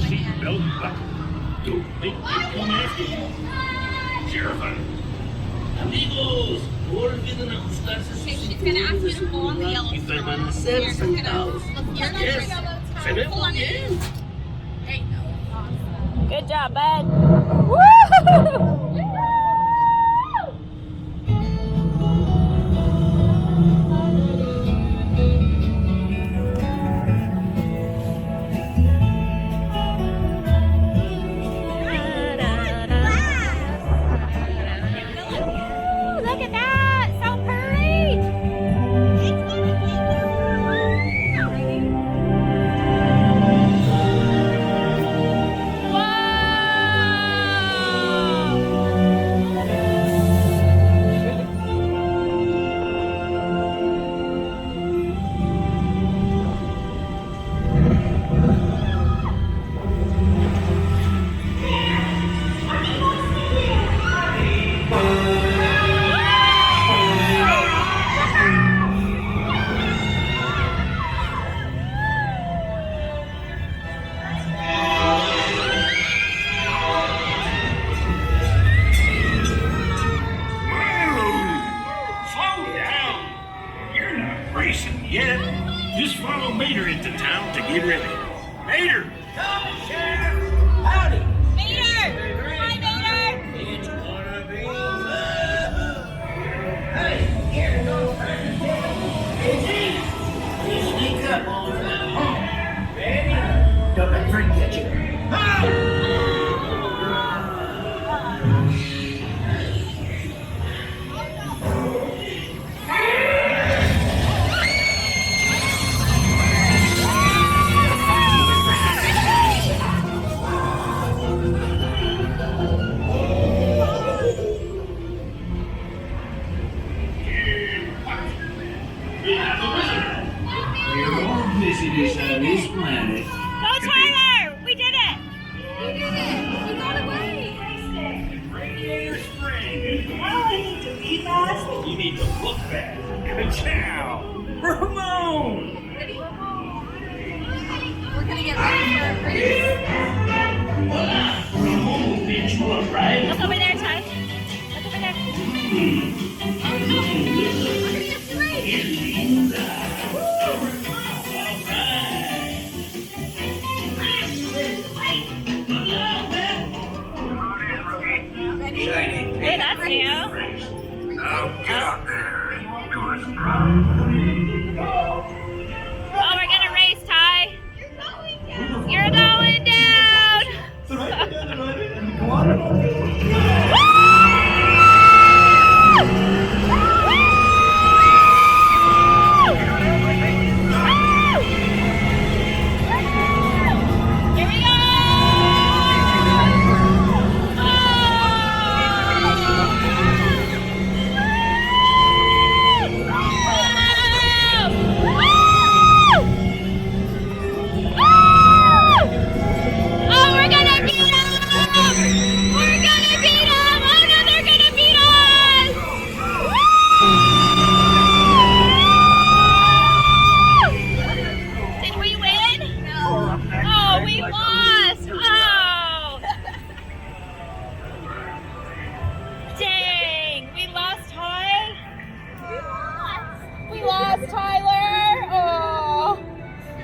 seatbelt buckle. Don't make me come after you. Sheriff, amigos, olviden ajustarse sus cinturones de seguridad y permanecer sentados. Yes, se ve muy bien. Good job, bud. Woo! Look at that! So pretty! Yet, just follow Mater into town to get ready. Mater! Coming, Sheriff! Howdy! Mater! Hi, Mater! It's gonna be Hey, here goes Easy! You sneak up on them. Ready? Don't let Frank get you. We're all visitors on this planet. Go, Tyler! We did it! We did it! We got away! Radiator Springs. Oh, I need to be fast. You need to look fast. Ka-chow! Ramon! We're gonna get ready for a race. Ramon will beat you up, right? Look over there, Ty. Look over there. Hey, that's new. Now get out there and do it Oh, we're gonna race, Ty. You're going down. Here we go. Tyler! Oh!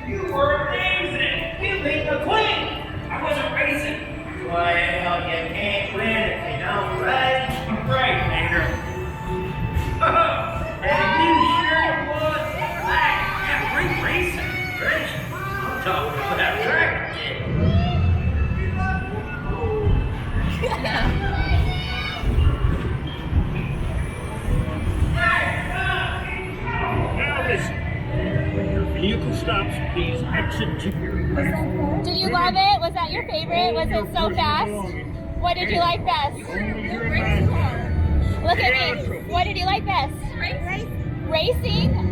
You were amazing! You beat the queen! I wasn't racing! Well, you can't win if you don't race. Right, Mater. And you sure was right. Yeah, great racing. Rich. I'm talking about track, kid. Now listen. When your vehicle stops, please exit to your left. Did you love it? Was that your favorite? Was it so fast? What did you like best? Look at me. What did you like best? Racing.